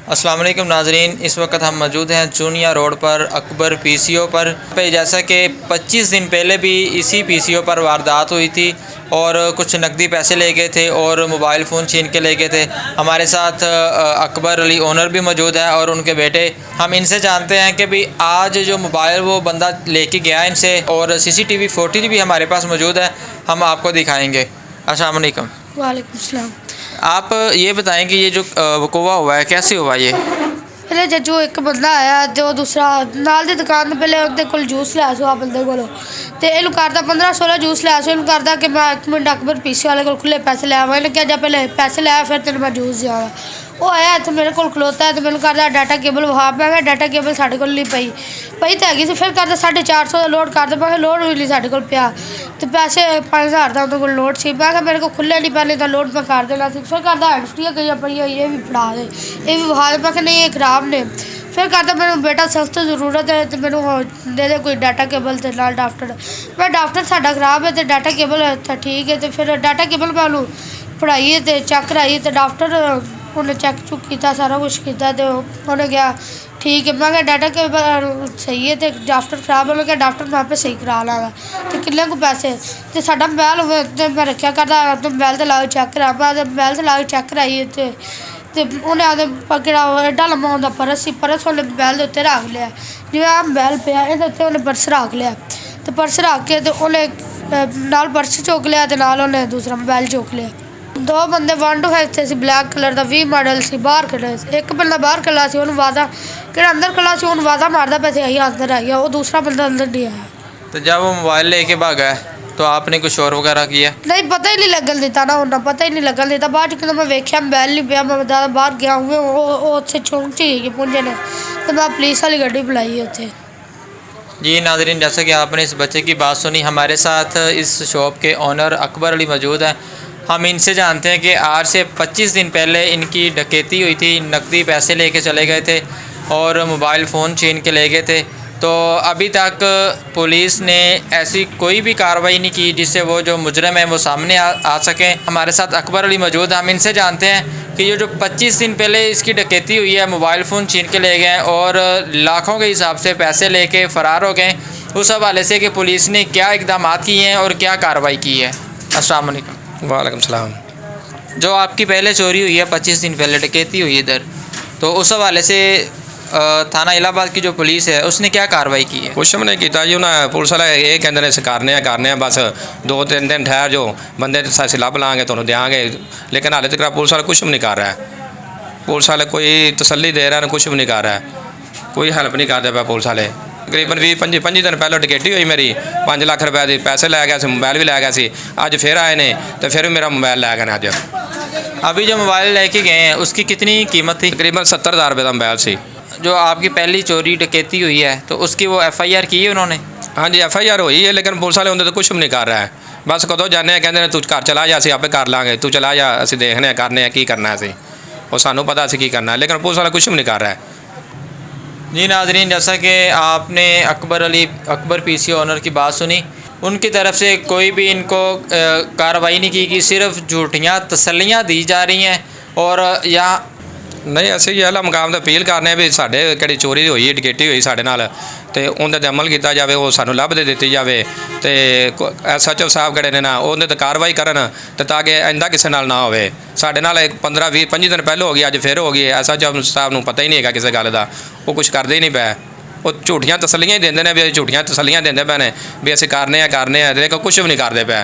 अस्सलाम वालेकुम नाजरीन, इस वक्त हम मौजूद हैं चूनिया रोड पर अकबर पीसीओ पर जैसा कि 25 दिन पहले भी इसी पीसीओ पर वारदात हुई थी और कुछ नकदी पैसे ले गए थे और मोबाइल फ़ोन छीन के ले गए थे। हमारे साथ अकबर अली ओनर भी मौजूद है और उनके बेटे। हम इनसे जानते हैं कि भाई आज जो मोबाइल वो बंदा लेके गया इनसे, और CCTV फुटेज भी हमारे पास मौजूद है, हम आपको दिखाएँगे। अस्सलाम वालेकुम। वालेकुम सलाम। आप ये बताएं कि ये जो वक़ूआ हुआ है कैसे हुआ ये? पहले जज्जू एक बंदा आया तो दूसरा नाल दी दुकान तो पहले उनके कोल जूस लिया सो आ बंदे कोलों ते इहनू करदा 15-16 जूस लिया सो। इहनू करदा कि मैं एक मिनट अकबर पीसी वाले कोल खुले पैसे ले आवां। इहने कहा जा पहले पैसे ले आ फिर तेन मैं जूस देवांगा। वो आया तो मेरे कोल खलोता है तो मैंने करदा डाटा केबल वहा। मैं कहा डाटा केबल साडे कोल नहीं पई तो हैगी सी। फिर करदा 450 दा लोड कर दे। मैं कहा लोड भी नहीं साडे कोल पिया तो पैसे 5000 दा उनके कोल लोड सी। मैं कहा मेरे को खुले नहीं पैने तो लोड मैं कर देना सी। फिर करदा हैंडस्टियां गई पई ये भी फड़ा दे, ये भी वहा दे। मैं कहा नहीं ये खराब ने। फिर कहता मैंने बेटा सख्त ज़रूरत है तो मैंने दे दे कोई डाटा केबल तो नाल डाफ्टर। मैं डाफ्टर साडा खराब है तो डाटा केबल तो ठीक है। तो फिर डाटा केबल मैं उन्होंने पढ़ाई तो चेक कराई तो डाफ्टर उन्हें चेक चुक किया, सारा कुछ किया तो उन्हें कहा ठीक है। मैं क्या डाटा केबल सही है तो डाफ्टर खराब है। उन्हें क्या डाफ्टर मैं आपे सही करा लाँगा तो किन्ने को पैसे तो साडा मोबाइल होवे तो मैं रखा करदा तो मोबाइल तो लाओ चेक करा। मैं मोबाइल तो लाओ चेक कराई तो उन्हें आदे पकड़ा एडा लम्मा होंदा परस सी। परस उन्हें मोबाइल के उत्ते रख लिया जिवें आ मोबाइल पिया इहदे उत्ते उन्हें पर्स रख लिया तो पर्स रख के तो उन्हें नाल पर्स चुक लिया तो नाल उन्हें दूसरा मोबाइल चुक लिया। दो बंदे 1 to 5 थे, ब्लैक कलर का 20 मॉडल से बाहर खड़े। एक बंदा बाहर खड़ा सी, उन्हें वादा कि अंदर खड़ा सी, उन्हें वादा मारदा पे आई अंदर आई। वो दूसरा बंदा अंदर नहीं आया। तो जब वो मोबाइल लेके भागा है तो आपने कुछ और वगैरह किया? नहीं, पता ही नहीं लगन देता ना, उन्हें पता ही नहीं लगन देता। बाद जो मैं वेख्या मोबाइल नहीं पिया, मैं ज़्यादा बाहर गया हुए उत्थे चौंक च पुंजे ने तो मैं पुलिस वाली गड्डी बुलाई उत्थे। जी नाज़रीन, जैसा कि आपने इस बच्चे की बात सुनी, हमारे साथ इस शॉप के ओनर अकबर अली मौजूद हैं। हम इनसे जानते हैं कि आज से 25 दिन पहले इनकी डकैती हुई थी, नकदी पैसे लेके चले गए थे और मोबाइल फ़ोन छीन के ले गए थे। तो अभी तक पुलिस ने ऐसी कोई भी कार्रवाई नहीं की जिससे वो जो मुजरम है वो सामने आ सकें। हमारे साथ अकबर अली मौजूद हैं। हम इनसे जानते हैं कि ये जो 25 दिन पहले इसकी डकैती हुई है, मोबाइल फ़ोन छीन के ले गए और लाखों के हिसाब से पैसे लेके फ़रार हो गए, उस हवाले से कि पुलिस ने क्या इक़दाम किए हैं और क्या कार्रवाई की है। अस्सलाम वालेकुम। वालेकुम सलाम। जो आपकी पहले चोरी हुई है, 25 दिन पहले डकैती हुई इधर, तो उस हवाले से थाना इलाहाबाद की जो पुलिस है उसने क्या कार्रवाई की है? कुछ नहीं किया जी। उन्हें पुलिस वाले ये कहते करने बस 2-3 दिन ठहर जो बंदे अस लभ लाँगे तुहानूं देंगे, लेकिन हाले तक पुलिस वाले कुछ भी नहीं कर रहा है। पुलिस वाले कोई तसल्ली दे रहे हैं, कुछ भी नहीं कर रहा है, कोई हेल्प नहीं करते पे पुलिस वाले। तकरीबन 20-25 दिन पहले डकैती हुई मेरी, 5 लाख रुपए की पैसे लै गया, मोबाइल भी लै गया सी। अज फिर आए ने तो फिर मेरा मोबाइल लै गए अज। अभी जो मोबाइल लेके गए हैं उसकी कितनी कीमत थी? तकरीबन 70,000 रुपये का मोबाइल सी। जो आपकी पहली चोरी डकैती हुई है तो उसकी वो FIR की है उन्होंने? हाँ जी, FIR हुई है, लेकिन पुलिस वाले होंगे तो कुछ भी नहीं कर रहा है। बस कदों जाने कहते तू घर चला जा, असीं आपे कर लाँगे, तू चला जा, असीं देखने करने की करना असीं, और सानू पता असीं की करना है, लेकिन पुलिस वाला कुछ भी नहीं कर रहा है। जी नाज़रीन, जैसा कि आपने अकबर पीसीओ ओनर की बात सुनी, उनकी तरफ से कोई भी इनको कार्रवाई नहीं की, सिर्फ झूठियाँ तसल्लियाँ दी जा रही हैं। और यहाँ नहीं, असीं यह मुकाम तो अपील करने भी साढ़े कड़ी चोरी हुई डकैती हुई साढ़े नाल ते उन्हें ते अमल किया जाए, वो सानू लभ दे दित्ती जाए तो SHO साहब कड़े ने ना उन्हें तो कार्रवाई करन तो ताकि आइंदा किसी नाल ना होवे। साढ़े नाल 15-20-25 दिन पहले हो गई, अज फिर हो गई। SHO साहब नूं पता ही नहीं है किसी गल का, वो कुछ करते ही नहीं पे। वो झूठियाँ तसल्लियाँ ही देंदे ने भी, झूठियाँ तसल्लियाँ देंदे पे ने भी असीं करने देखो कुछ भी नहीं करते पे।